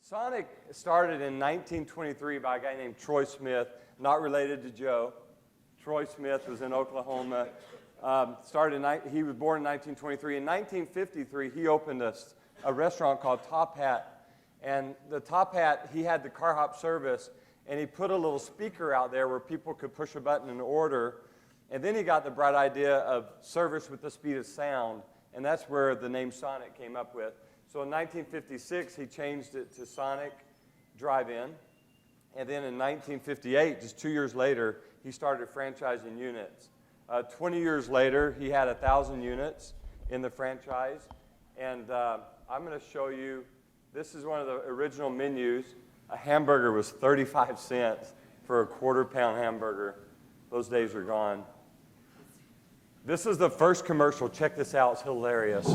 Sonic started in 1923 by a guy named Troy Smith, not related to Joe. Troy Smith was in Oklahoma. He was born in 1923. In 1953, he opened a restaurant called Top Hat. And the Top Hat, he had the car hop service, and he put a little speaker out there where people could push a button and order. And then he got the bright idea of service with the speed of sound, and that's where the name Sonic came up with. So in 1956, he changed it to Sonic Drive-In. And then in 1958, just 2 years later, he started franchising units. 20 years later, he had 1,000 units in the franchise. And I'm going to show you, this is one of the original menus. A hamburger was 35 cents for a quarter-pound hamburger. Those days are gone. This is the first commercial. Check this out. It's hilarious.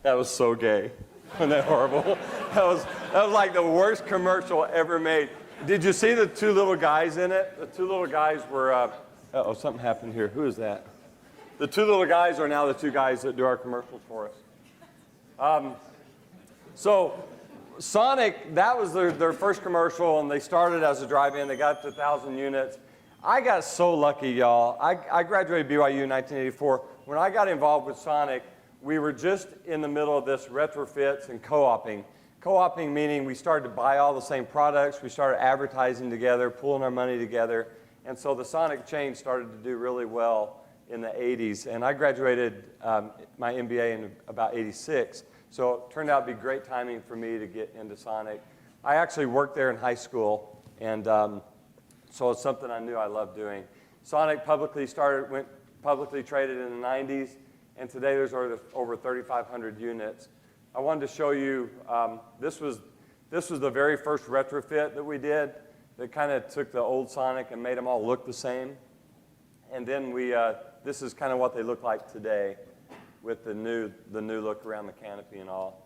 That was so gay. Wasn't that horrible? That was like the worst commercial ever made. Did you see the two little guys in it? The two little guys were, uh-oh, something happened here. Who is that? The two little guys are now the two guys that do our commercials for us. So Sonic, that was their first commercial, and they started as a drive-in. They got to 1,000 units. I got so lucky, y'all. I graduated BYU in 1984. When I got involved with Sonic, we were just in the middle of this retrofits and co-oping. Co-oping meaning we started to buy all the same products. We started advertising together, pooling our money together. And so the Sonic chain started to do really well in the 80s. And I graduated my MBA in about 86. So it turned out to be great timing for me to get into Sonic. I actually worked there in high school. And so it's something I knew I loved doing. Sonic went publicly traded in the 90s. And today there's over 3,500 units. I wanted to show you, this was the very first retrofit that we did that kind of took the old Sonic and made them all look the same. And then this is kind of what they look like today with the new look around the canopy and all.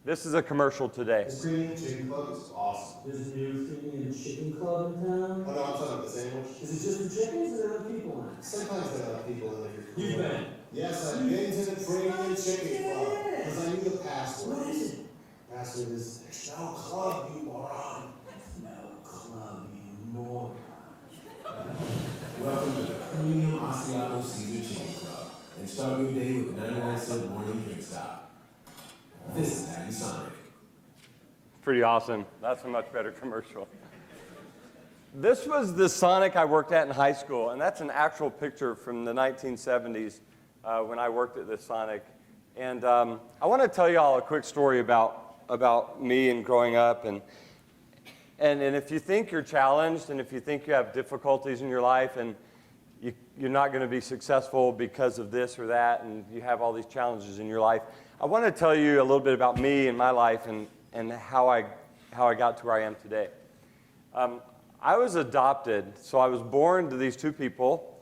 This is a commercial today. The Premium Chicken Club is awesome. There's a new Premium Chicken Club in town? Oh, no, I'm talking about the sandwich. Is it just the chickens or there are people in it? Sometimes there are people in it. You've been? Yes, I've been to the Premium Chicken Club. Because I knew the password. What is it? Password is, there's no club, you moron. No club, you moron. Welcome to the Premium Asiago Caesar Chicken Club. And start your day with a 99-cent morning drink stop. This is Happy Sonic. Pretty awesome. That's a much better commercial. This was the Sonic I worked at in high school, and that's an actual picture from the 1970s when I worked at this Sonic. And I want to tell you all a quick story about me and growing up. And if you think you're challenged, and if you think you have difficulties in your life, and you're not going to be successful because of this or that, and you have all these challenges in your life, I want to tell you a little bit about me and my life and how I got to where I am today. I was adopted, so I was born to these two people,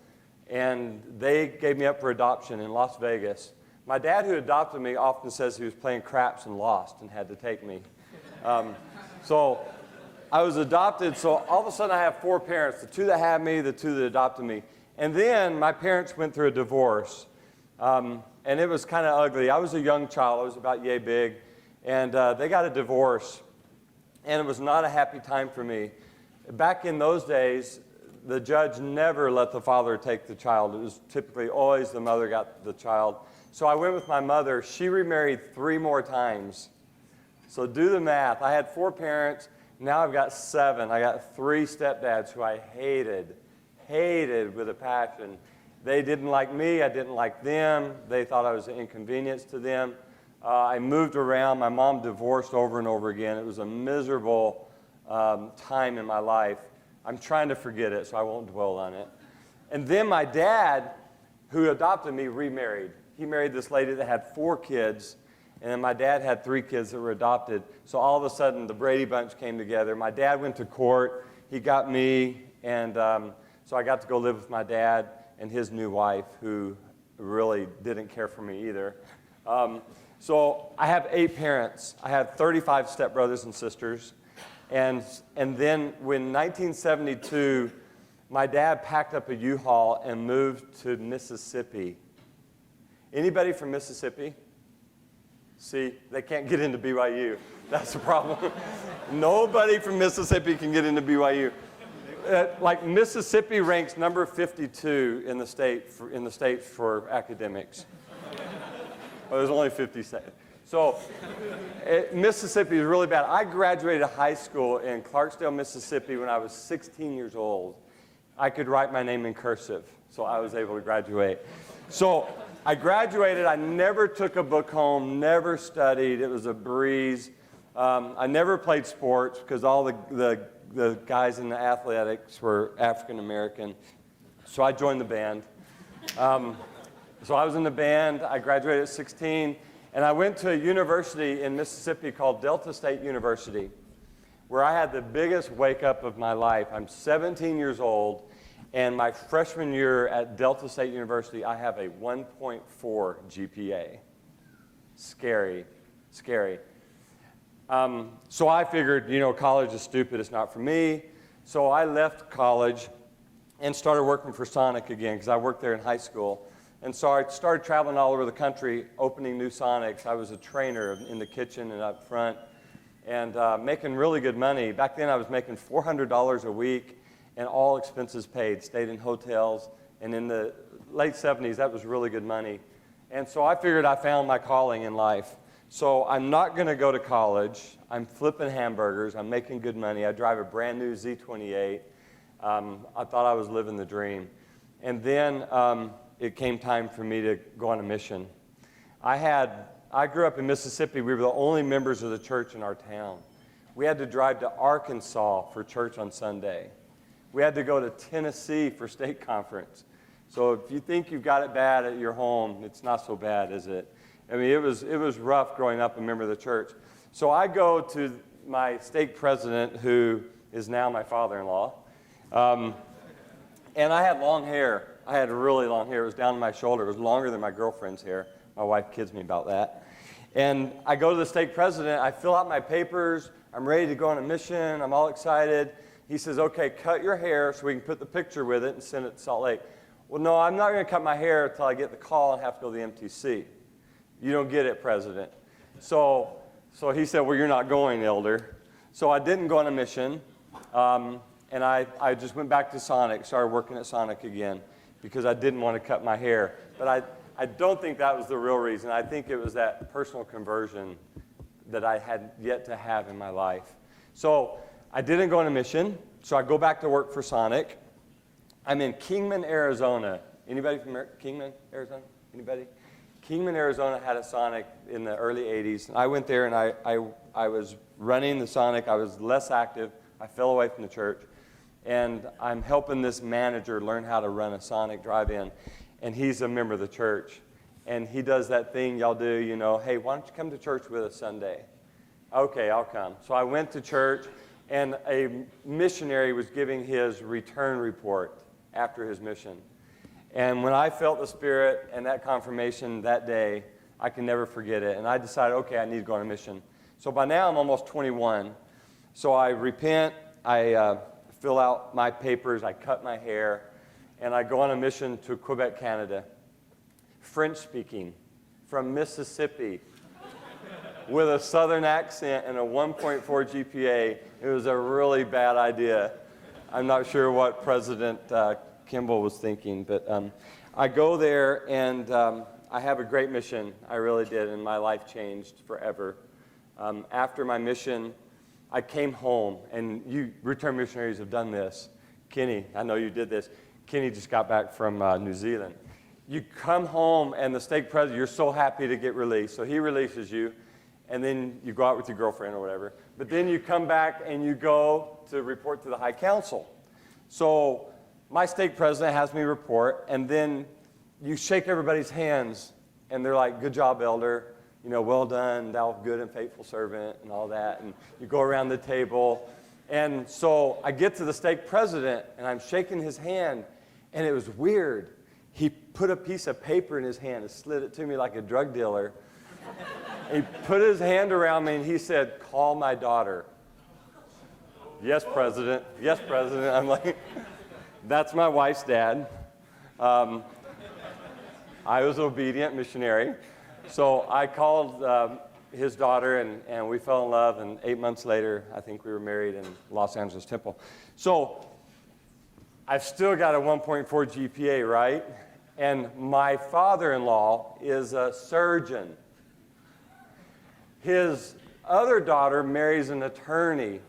and they gave me up for adoption in Las Vegas. My dad, who adopted me, often says he was playing craps and lost and had to take me. So I was adopted, so all of a sudden I have four parents, the two that had me, the two that adopted me. And then my parents went through a divorce. And it was kind of ugly. I was a young child. I was about yay big. And they got a divorce. And it was not a happy time for me. Back in those days, the judge never let the father take the child. It was typically always the mother got the child. So I went with my mother. She remarried 3 more times. So do the math. I had 4 parents. Now I've got 7. I got 3 stepdads who I hated with a passion. They didn't like me. I didn't like them. They thought I was an inconvenience to them. I moved around. My mom divorced over and over again. It was a miserable time in my life. I'm trying to forget it, so I won't dwell on it. And then my dad, who adopted me, remarried. He married this lady that had 4 kids. And then my dad had 3 kids that were adopted. So all of a sudden, the Brady Bunch came together. My dad went to court. He got me, and so I got to go live with my dad and his new wife, who really didn't care for me either. So I have 8 parents. I have 35 stepbrothers and sisters. And then when 1972, my dad packed up a U-Haul and moved to Mississippi. Anybody from Mississippi? See, they can't get into BYU. That's the problem. Nobody from Mississippi can get into BYU. Like Mississippi ranks number 52 in the state for academics. Well, there's only 50 states. So Mississippi is really bad. I graduated high school in Clarksdale, Mississippi when I was 16 years old. I could write my name in cursive, so I was able to graduate. So I graduated. I never took a book home, never studied. It was a breeze. I never played sports because all the guys in the athletics were African American. So I joined the band. So I was in the band. I graduated at 16. And I went to a university in Mississippi called Delta State University, where I had the biggest wake-up of my life. I'm 17 years old, and my freshman year at Delta State University, I have a 1.4 GPA. Scary, scary. So I figured, college is stupid. It's not for me. So I left college and started working for Sonic again, because I worked there in high school. And so I started traveling all over the country, opening new Sonics. I was a trainer in the kitchen and up front, and making really good money. Back then I was making $400 a week, and all expenses paid. Stayed in hotels, and in the late 70s, that was really good money. And so I figured I found my calling in life. So I'm not going to go to college. I'm flipping hamburgers. I'm making good money. I drive a brand new Z28. I thought I was living the dream. And then it came time for me to go on a mission. I grew up in Mississippi. We were the only members of the church in our town. We had to drive to Arkansas for church on Sunday. We had to go to Tennessee for state conference. So if you think you've got it bad at your home, it's not so bad, is it? I mean, it was rough growing up a member of the church. So I go to my stake president, who is now my father-in-law, and I had long hair. I had really long hair. It was down to my shoulder. It was longer than my girlfriend's hair. My wife kids me about that. And I go to the stake president. I fill out my papers. I'm ready to go on a mission. I'm all excited. He says, okay, cut your hair so we can put the picture with it and send it to Salt Lake. Well, no, I'm not going to cut my hair until I get the call and have to go to the MTC. You don't get it, President. So he said, well, you're not going, Elder. So I didn't go on a mission. And I just went back to Sonic, started working at Sonic again, because I didn't want to cut my hair. But I don't think that was the real reason. I think it was that personal conversion that I had yet to have in my life. So I didn't go on a mission, so I go back to work for Sonic. I'm in Kingman, Arizona. Anybody from Kingman, Arizona? Anybody? Kingman, Arizona had a Sonic in the early 80s. I went there and I was running the Sonic. I was less active. I fell away from the church. And I'm helping this manager learn how to run a Sonic drive-in. And he's a member of the church. And he does that thing y'all do, hey, why don't you come to church with us Sunday? Okay, I'll come. So I went to church, and a missionary was giving his return report after his mission. And when I felt the Spirit and that confirmation that day, I can never forget it. And I decided, okay, I need to go on a mission. So by now I'm almost 21. So I repent, I fill out my papers, I cut my hair, and I go on a mission to Quebec, Canada. French speaking, from Mississippi, with a southern accent and a 1.4 GPA. It was a really bad idea. I'm not sure what President Kimball was thinking, but I go there and I have a great mission. I really did, and my life changed forever. After my mission, I came home, and you return missionaries have done this. Kenny, I know you did this. Kenny just got back from New Zealand. You come home, and the stake president, you're so happy to get released. So he releases you, and then you go out with your girlfriend or whatever. But then you come back, and you go to report to the High Council. So my stake president has me report, and then you shake everybody's hands, and they're like, good job, Elder. well done, thou good and faithful servant, and all that. And you go around the table. And so I get to the stake president, and I'm shaking his hand, and it was weird. He put a piece of paper in his hand and slid it to me like a drug dealer. He put his hand around me, and he said, "Call my daughter." Yes, President. Yes, President. I'm like, that's my wife's dad. I was an obedient missionary. So I called his daughter, and we fell in love, and 8 months later, I think we were married in Los Angeles Temple. So I've still got a 1.4 GPA, right? And my father-in-law is a surgeon. His other daughter marries an attorney.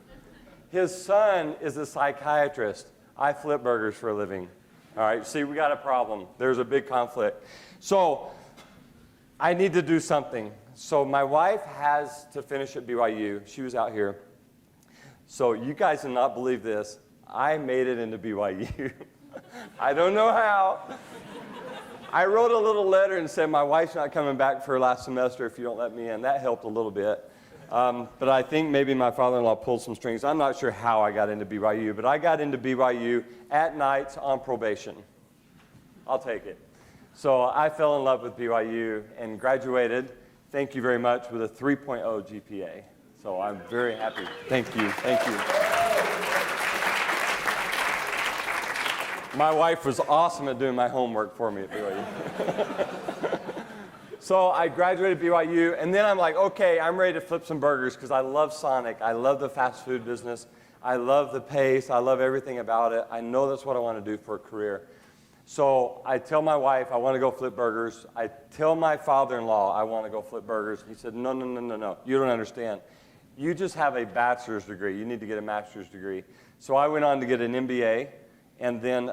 His son is a psychiatrist. I flip burgers for a living. All right, see, we got a problem. There's a big conflict. So I need to do something. So my wife has to finish at BYU. She was out here. So you guys will not believe this. I made it into BYU. I don't know how. I wrote a little letter and said, my wife's not coming back for her last semester if you don't let me in. That helped a little bit. But I think maybe my father-in-law pulled some strings. I'm not sure how I got into BYU, but I got into BYU at nights on probation. I'll take it. So I fell in love with BYU and graduated, thank you very much, with a 3.0 GPA. So I'm very happy. Thank you. Thank you. My wife was awesome at doing my homework for me at BYU. So I graduated BYU, and then I'm like, okay, I'm ready to flip some burgers because I love Sonic. I love the fast food business. I love the pace. I love everything about it. I know that's what I want to do for a career. So I tell my wife I want to go flip burgers. I tell my father-in-law I want to go flip burgers. He said, no. You don't understand. You just have a bachelor's degree. You need to get a master's degree. So I went on to get an MBA. And then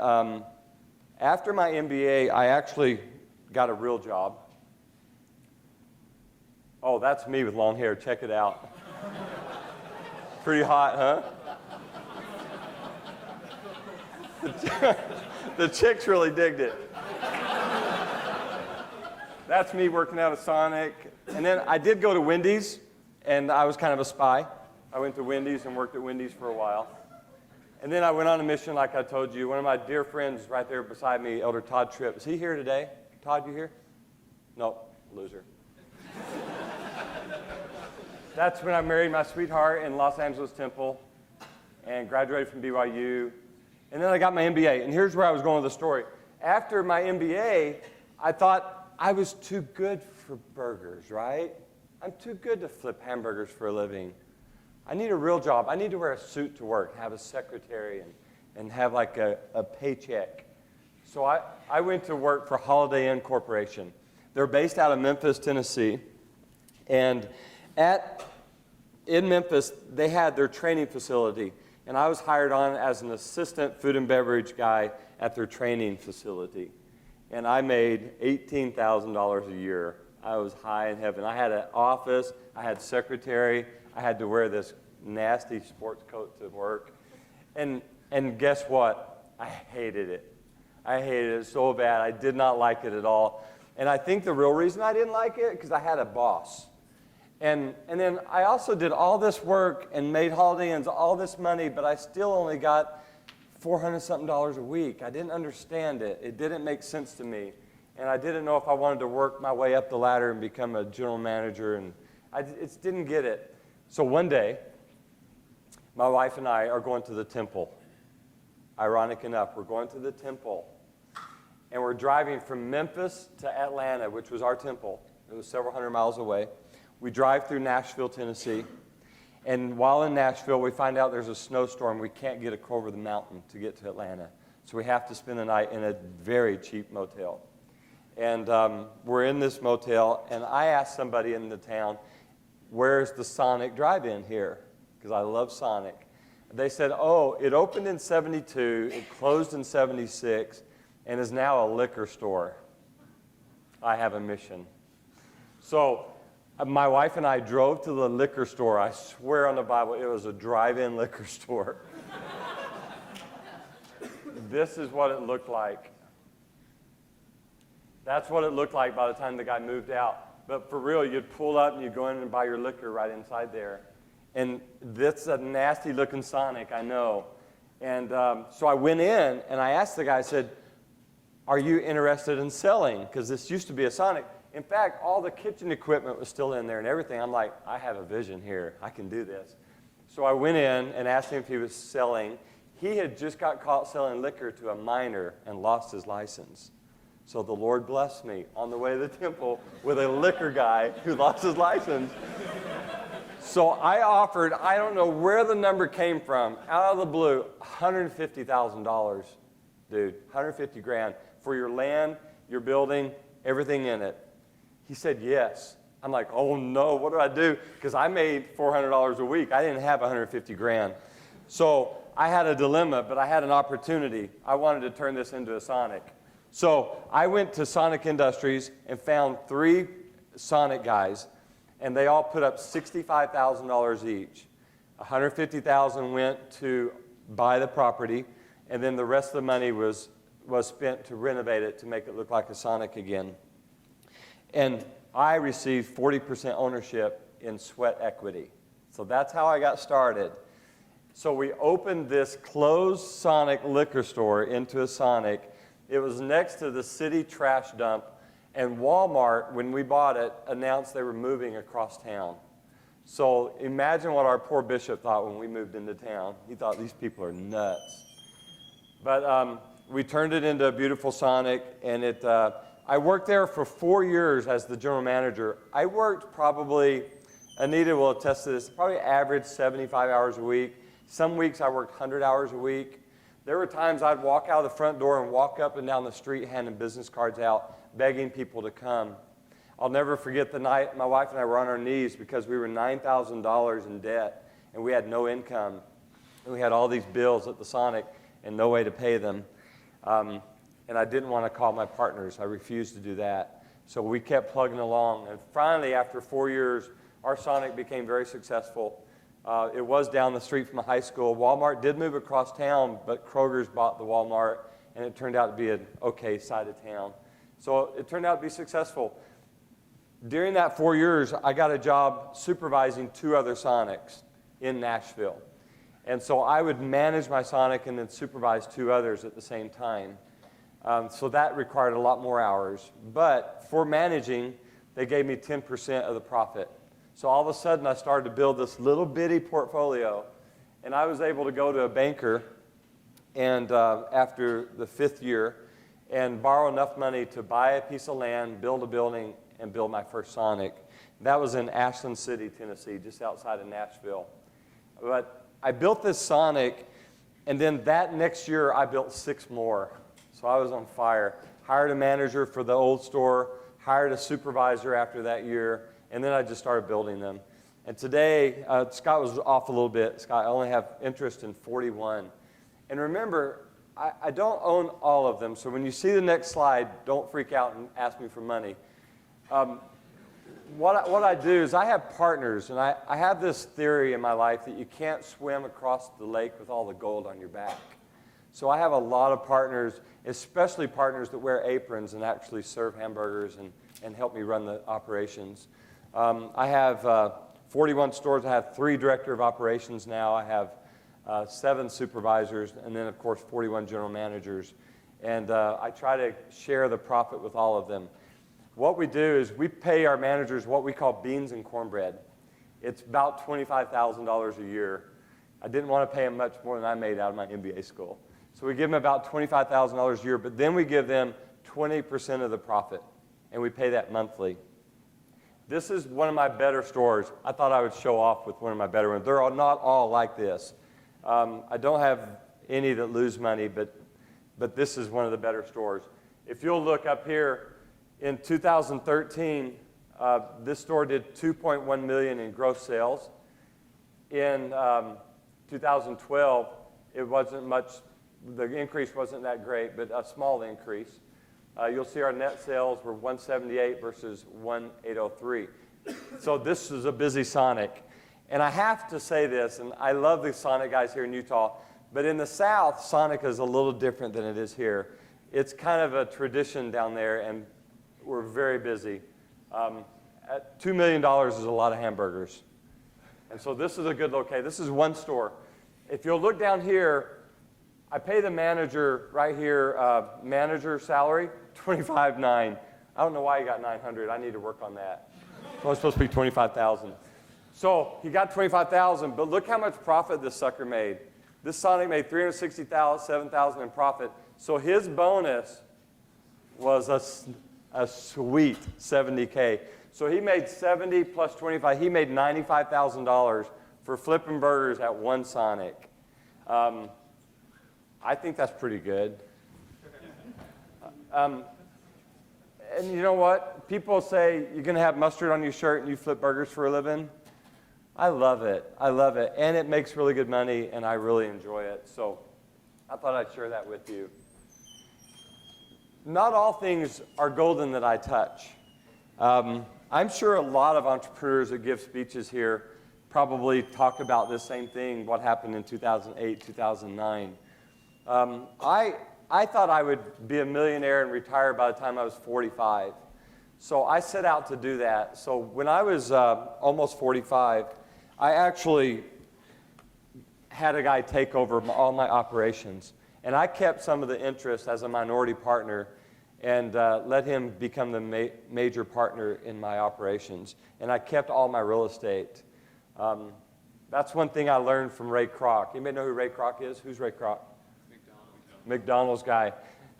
after my MBA, I actually got a real job. Oh, that's me with long hair. Check it out. Pretty hot, huh? The chicks really digged it. That's me working out of Sonic. And then I did go to Wendy's, and I was kind of a spy. I went to Wendy's and worked at Wendy's for a while. And then I went on a mission, like I told you. One of my dear friends right there beside me, Elder Todd Tripp. Is he here today? Todd, you here? No, loser. That's when I married my sweetheart in Los Angeles Temple and graduated from BYU. And then I got my MBA. And here's where I was going with the story. After my MBA, I thought I was too good for burgers, right? I'm too good to flip hamburgers for a living. I need a real job. I need to wear a suit to work, have a secretary, and have like a paycheck. So I went to work for Holiday Inn Corporation. They're based out of Memphis, Tennessee. And in Memphis, they had their training facility. And I was hired on as an assistant food and beverage guy at their training facility. And I made $18,000 a year. I was high in heaven. I had an office. I had secretary. I had to wear this nasty sports coat to work. And guess what? I hated it. I hated it so bad. I did not like it at all. And I think the real reason I didn't like it, because I had a boss. And then I also did all this work and made Holiday Inns all this money, but I still only got $400-something a week. I didn't understand it. It didn't make sense to me. And I didn't know if I wanted to work my way up the ladder and become a general manager. And I just didn't get it. So one day, my wife and I are going to the temple. Ironic enough, we're going to the temple. And we're driving from Memphis to Atlanta, which was our temple. It was several hundred miles away. We drive through Nashville, Tennessee. And while in Nashville, we find out there's a snowstorm. We can't get over the mountain to get to Atlanta. So we have to spend the night in a very cheap motel. And we're in this motel, and I asked somebody in the town, where's the Sonic drive-in here? Because I love Sonic. They said, oh, it opened in 72, it closed in 76, and is now a liquor store. I have a mission. So my wife and I drove to the liquor store. I swear on the Bible, it was a drive-in liquor store. This is what it looked like. That's what it looked like by the time the guy moved out. But for real, you'd pull up and you'd go in and buy your liquor right inside there. And that's a nasty looking Sonic, I know. And so I went in and I asked the guy, I said, are you interested in selling? Because this used to be a Sonic. In fact, all the kitchen equipment was still in there and everything. I'm like, I have a vision here. I can do this. So I went in and asked him if he was selling. He had just got caught selling liquor to a minor and lost his license. So the Lord blessed me on the way to the temple with a liquor guy who lost his license. So I offered, I don't know where the number came from, out of the blue, $150,000, dude, 150 grand for your land, your building, everything in it. He said yes. I'm like, oh no, what do I do? Because I made $400 a week. I didn't have 150 grand. So I had a dilemma, but I had an opportunity. I wanted to turn this into a Sonic. So I went to Sonic Industries and found 3 Sonic guys, and they all put up $65,000 each. $150,000 went to buy the property, and then the rest of the money was spent to renovate it to make it look like a Sonic again. And I received 40% ownership in sweat equity. So that's how I got started. So we opened this closed Sonic liquor store into a Sonic. It was next to the city trash dump, and Walmart, when we bought it, announced they were moving across town. So imagine what our poor bishop thought when we moved into town. He thought, these people are nuts. But we turned it into a beautiful Sonic, and I worked there for 4 years as the general manager. I worked probably, Anita will attest to this, probably average 75 hours a week. Some weeks I worked 100 hours a week. There were times I'd walk out of the front door and walk up and down the street handing business cards out, begging people to come. I'll never forget the night my wife and I were on our knees because we were $9,000 in debt and we had no income. And we had all these bills at the Sonic and no way to pay them. And I didn't want to call my partners. I refused to do that. So we kept plugging along. And finally, after 4 years, our Sonic became very successful. It was down the street from a high school. Walmart did move across town, but Kroger's bought the Walmart, and it turned out to be an okay side of town. So it turned out to be successful. During that 4 years, I got a job supervising 2 other Sonics in Nashville. And so I would manage my Sonic and then supervise 2 others at the same time. So that required a lot more hours. But for managing, they gave me 10% of the profit. So all of a sudden, I started to build this little bitty portfolio. And I was able to go to a banker and after the 5th year and borrow enough money to buy a piece of land, build a building, and build my first Sonic. That was in Ashland City, Tennessee, just outside of Nashville. But I built this Sonic, and then that next year, I built 6 more. So I was on fire. Hired a manager for the old store, hired a supervisor after that year, and then I just started building them. And today, Scott was off a little bit. Scott, I only have interest in 41. And remember, I don't own all of them, so when you see the next slide, don't freak out and ask me for money. What I do is I have partners, and I have this theory in my life that you can't swim across the lake with all the gold on your back. So I have a lot of partners, especially partners that wear aprons and actually serve hamburgers and help me run the operations. I have 41 stores. I have 3 director of operations now. I have 7 supervisors, and then, of course, 41 general managers. And I try to share the profit with all of them. What we do is we pay our managers what we call beans and cornbread. It's about $25,000 a year. I didn't want to pay them much more than I made out of my MBA school. So we give them about $25,000 a year, but then we give them 20% of the profit, and we pay that monthly. This is one of my better stores. I thought I would show off with one of my better ones. They're not all like this. I don't have any that lose money, but this is one of the better stores. If you'll look up here, in 2013, this store did $2.1 million in gross sales. In 2012, it wasn't much, the increase wasn't that great, but a small increase. You'll see our net sales were 178 versus 1803. So this is a busy Sonic. And I have to say this, and I love the Sonic guys here in Utah, but in the South, Sonic is a little different than it is here. It's kind of a tradition down there, and we're very busy. at $2 million is a lot of hamburgers. And so this is a good location. This is one store. If you'll look down here, I pay the manager right here, manager salary, $25,900. I don't know why he got $900. I need to work on that. It's only supposed to be $25,000. So he got $25,000, but look how much profit this sucker made. This Sonic made $367,000 in profit. So his bonus was a sweet $70K. So he made 70 plus 25. He made $95,000 for flipping burgers at one Sonic. I think that's pretty good. And you know what? People say you're going to have mustard on your shirt and you flip burgers for a living. I love it. I love it. And it makes really good money, and I really enjoy it. So I thought I'd share that with you. Not all things are golden that I touch. I'm sure a lot of entrepreneurs that give speeches here probably talk about this same thing, what happened in 2008, 2009. I thought I would be a millionaire and retire by the time I was 45. So I set out to do that. So when I was almost 45, I actually had a guy take over all my operations. And I kept some of the interest as a minority partner and let him become the major partner in my operations. And I kept all my real estate. That's one thing I learned from Ray Kroc. Anybody know who Ray Kroc is? Who's Ray Kroc? McDonald's guy.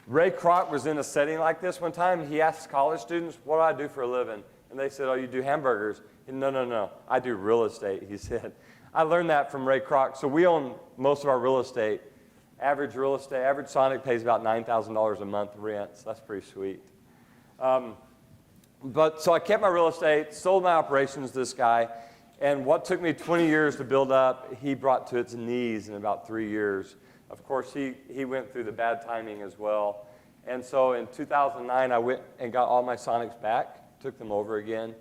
Ray Kroc was in a setting like this one time. He asked college students, what do I do for a living? And they said, oh, you do hamburgers. And no, I do real estate, he said. I learned that from Ray Kroc. So we own most of our real estate. Average Sonic pays about $9,000 a month rent. So that's pretty sweet. So I kept my real estate, sold my operations to this guy, and what took me 20 years to build up, he brought to its knees in about 3 years. Of course, he went through the bad timing as well. And so in 2009, I went and got all my Sonics back, took them over again,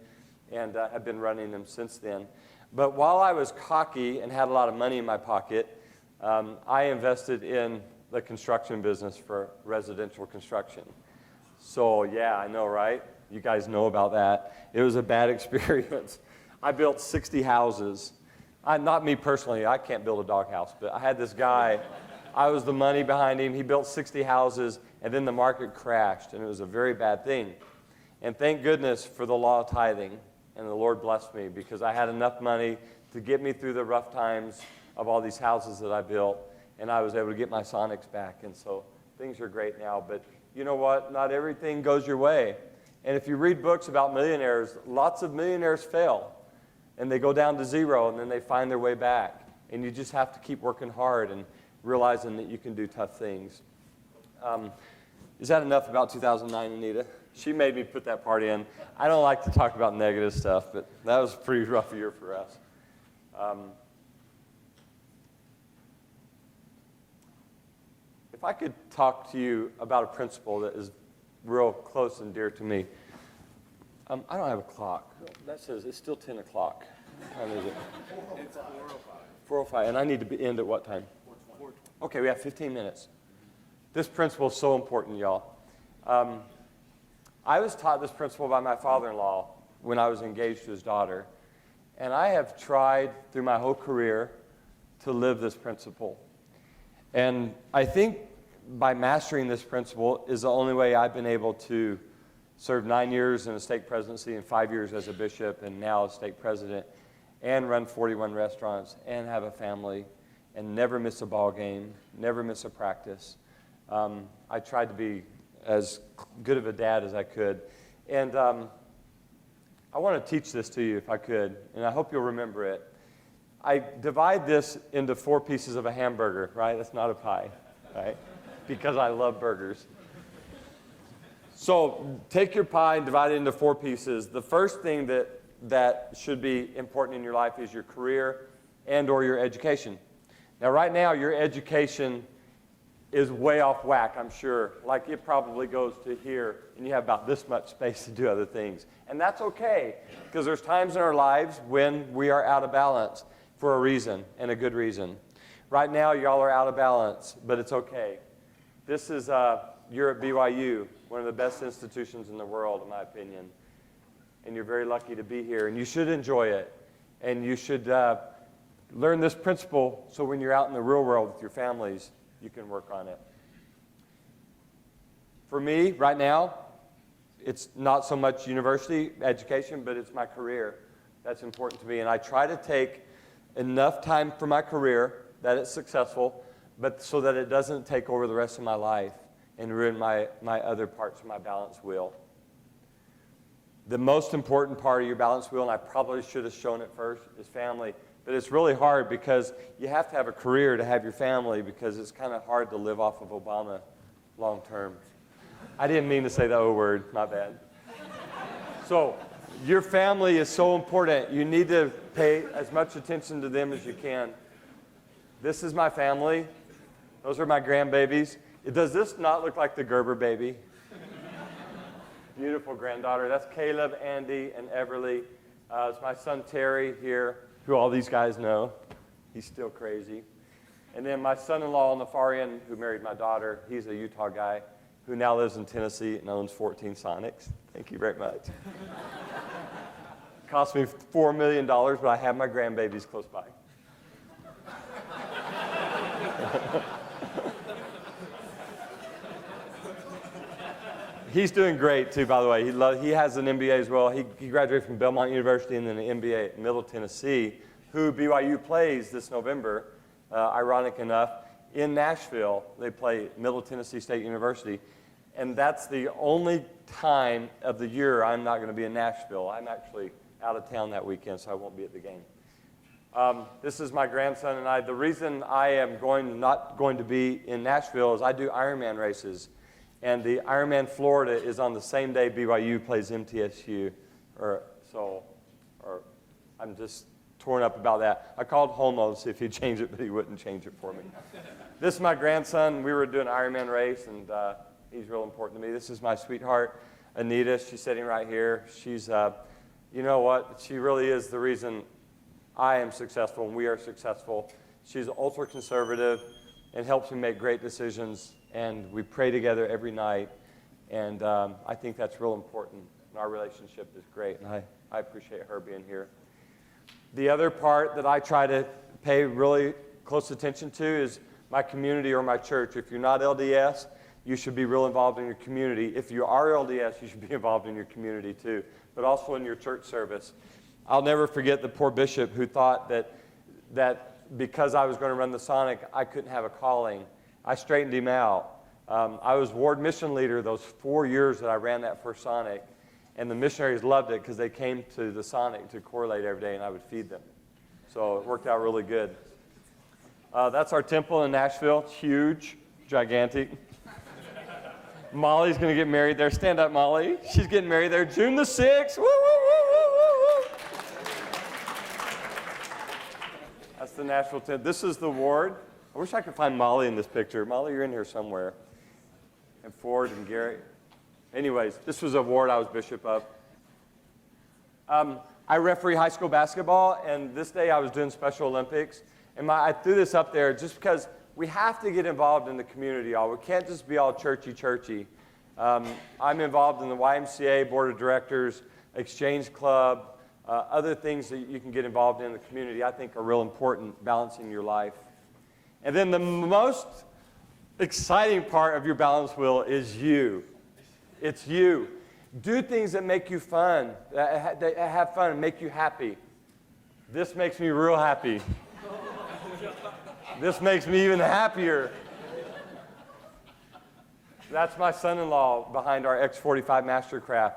and have been running them since then. But while I was cocky and had a lot of money in my pocket, I invested in the construction business for residential construction. So yeah, I know, right? You guys know about that. It was a bad experience. I built 60 houses. Not me personally, I can't build a doghouse, but I had this guy, I was the money behind him. He built 60 houses, and then the market crashed, and it was a very bad thing. And thank goodness for the law of tithing, and the Lord blessed me because I had enough money to get me through the rough times of all these houses that I built, and I was able to get my Sonics back, and so things are great now. But you know what? Not everything goes your way. And if you read books about millionaires, lots of millionaires fail, and they go down to zero, and then they find their way back. And you just have to keep working hard and realizing that you can do tough things. Is that enough about 2009, Anita? She made me put that part in. I don't like to talk about negative stuff, but that was a pretty rough year for us. If I could talk to you about a principle that is real close and dear to me. I don't have a clock. That says it's still 10 o'clock. What time is it? It's 4:05. 4:05, and I need to end at what time? 4:20. Okay, we have 15 minutes. This principle is so important, y'all. I was taught this principle by my father-in-law when I was engaged to his daughter, and I have tried through my whole career to live this principle. And I think by mastering this principle is the only way I've been able to serve 9 years in a stake presidency and 5 years as a bishop and now a stake president and run 41 restaurants and have a family and never miss a ball game, never miss a practice. I tried to be as good of a dad as I could. And I want to teach this to you if I could, and I hope you'll remember it. I divide this into 4 pieces of a hamburger, right? That's not a pie, right? Because I love burgers. So take your pie and divide it into 4 pieces. The first thing that should be important in your life is your career and or your education. Now, right now, your education is way off whack, I'm sure. Like it probably goes to here, and you have about this much space to do other things. And that's okay, because there's times in our lives when we are out of balance for a reason, and a good reason. Right now, y'all are out of balance, but it's okay. This is, you're at BYU, one of the best institutions in the world, in my opinion. and you're very lucky to be here, and you should enjoy it, and you should learn this principle so when you're out in the real world with your families, you can work on it. For me, right now, it's not so much university education, but it's my career. That's important to me, and I try to take enough time for my career that it's successful, but so that it doesn't take over the rest of my life and ruin my other parts of my balance wheel. The most important part of your balance wheel, and I probably should have shown it first, is family. But it's really hard because you have to have a career to have your family, because it's kind of hard to live off of Obama long term. I didn't mean to say the O word, my bad. So your family is so important. You need to pay as much attention to them as you can. This is my family. Those are my grandbabies. Does this not look like the Gerber baby? Beautiful granddaughter. That's Caleb, Andy, and Everly. It's my son Terry here, who all these guys know. He's still crazy. And then my son-in-law on the far end, who married my daughter. He's a Utah guy who now lives in Tennessee and owns 14 Sonics. Thank you very much. Cost me $4 million, but I have my grandbabies close by. He's doing great, too, by the way. He has an MBA as well. He graduated from Belmont University and then an MBA at Middle Tennessee, who BYU plays this November, ironic enough. In Nashville, they play Middle Tennessee State University. And that's the only time of the year I'm not going to be in Nashville. I'm actually out of town that weekend, so I won't be at the game. This is my grandson and I. The reason I am not going to be in Nashville is I do Ironman races. And the Ironman Florida is on the same day BYU plays MTSU. I'm just torn up about that. I called Homo to see if he'd change it, but he wouldn't change it for me. This is my grandson. We were doing an Ironman race, and he's real important to me. This is my sweetheart, Anita. She's sitting right here. She's, you know what? She really is the reason I am successful and we are successful. She's ultra-conservative and helps me make great decisions. And we pray together every night, and I think that's real important. And our relationship is great, and I appreciate her being here. The other part that I try to pay really close attention to is my community or my church. If you're not LDS, you should be real involved in your community. If you are LDS, you should be involved in your community too, but also in your church service. I'll never forget the poor bishop who thought that because I was going to run the Sonic, I couldn't have a calling. I straightened him out. I was ward mission leader those 4 years that I ran that first Sonic, and the missionaries loved it because they came to the Sonic to correlate every day, and I would feed them. So it worked out really good. That's our temple in Nashville. It's huge, gigantic. Molly's going to get married there. Stand up, Molly. She's getting married there June the 6th. Woo, woo, woo, woo, woo, woo. That's the Nashville tent. This is the ward. I wish I could find Molly in this picture. Molly, you're in here somewhere. And Ford and Gary. Anyways, this was a ward I was bishop of. I referee high school basketball, and this day I was doing Special Olympics. And I threw this up there just because we have to get involved in the community, y'all. We can't just be all churchy. I'm involved in the YMCA, Board of Directors, Exchange Club, other things that you can get involved in the community I think are real important, balancing your life. And then the most exciting part of your balance wheel is you. It's you. Do things that make you fun, that have fun and make you happy. This makes me real happy. This makes me even happier. That's my son-in-law behind our X45 Mastercraft.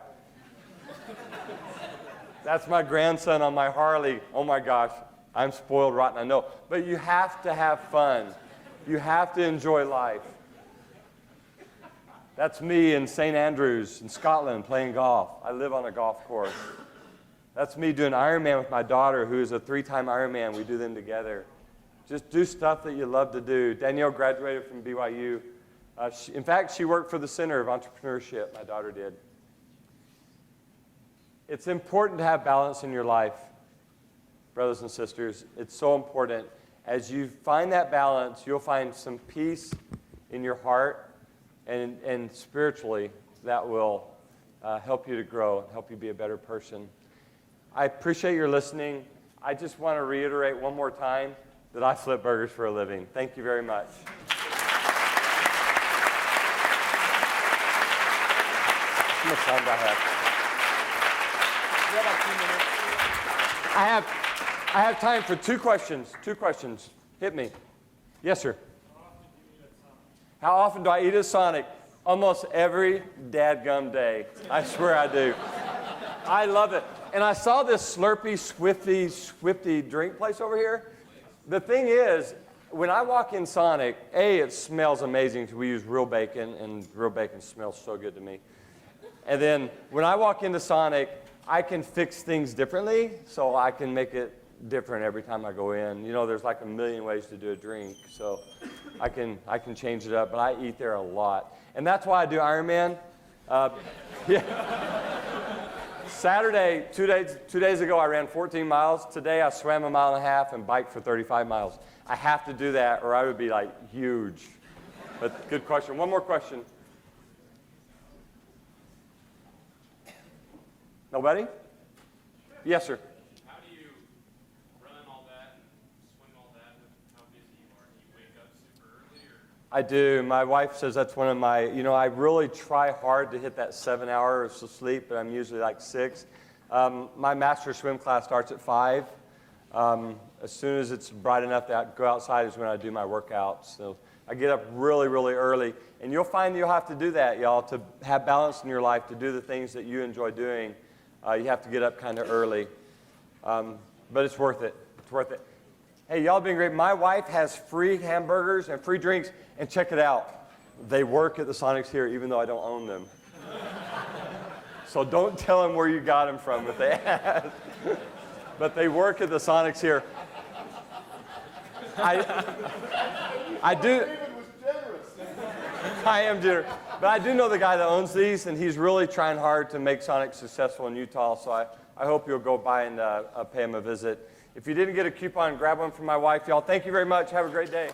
That's my grandson on my Harley. Oh my gosh, I'm spoiled rotten, I know. But you have to have fun. You have to enjoy life. That's me in St. Andrews in Scotland playing golf. I live on a golf course. That's me doing Ironman with my daughter, who is a 3-time Ironman. We do them together. Just do stuff that you love to do. Danielle graduated from BYU. In fact, she worked for the Center of Entrepreneurship, my daughter did. It's important to have balance in your life, brothers and sisters. It's so important. As you find that balance, you'll find some peace in your heart, and spiritually, that will help you to grow, help you be a better person. I appreciate your listening. I just want to reiterate one more time that I flip burgers for a living. Thank you very much. How much time do I have? I have time for two questions. Two questions. Hit me. Yes, sir. How often do I eat at Sonic? Almost every dadgum day. I swear I do. I love it. And I saw this Slurpee, Swifty drink place over here. The thing is, when I walk in Sonic, A, it smells amazing because we use real bacon, and real bacon smells so good to me. And then when I walk into Sonic, I can fix things differently, so I can make it different every time I go in. You know, there's like a million ways to do a drink, so I can change it up, but I eat there a lot. And that's why I do Ironman. Yeah. Saturday, two days ago, I ran 14 miles. Today, I swam 1.5 miles and biked for 35 miles. I have to do that, or I would be like huge. But good question. One more question. Nobody? Yes, sir. How do you run all that and swim all that with how busy you are? Do you wake up super early or? I do. My wife says that's one of my, I really try hard to hit that 7 hours of sleep, but I'm usually like 6. My master swim class starts at 5. As soon as it's bright enough to go outside is when I do my workouts. So I get up really, really early. And you'll find you'll have to do that, y'all, to have balance in your life, to do the things that you enjoy doing. You have to get up kind of early. But it's worth it. It's worth it. Hey, y'all been great. My wife has free hamburgers and free drinks. And check it out. They work at the Sonics here, even though I don't own them. So don't tell them where you got them from if they ask. But they work at the Sonics here. I do. I am generous. But I do know the guy that owns these, and he's really trying hard to make Sonic successful in Utah. So I hope you'll go by and pay him a visit. If you didn't get a coupon, grab one from my wife. Y'all, thank you very much. Have a great day.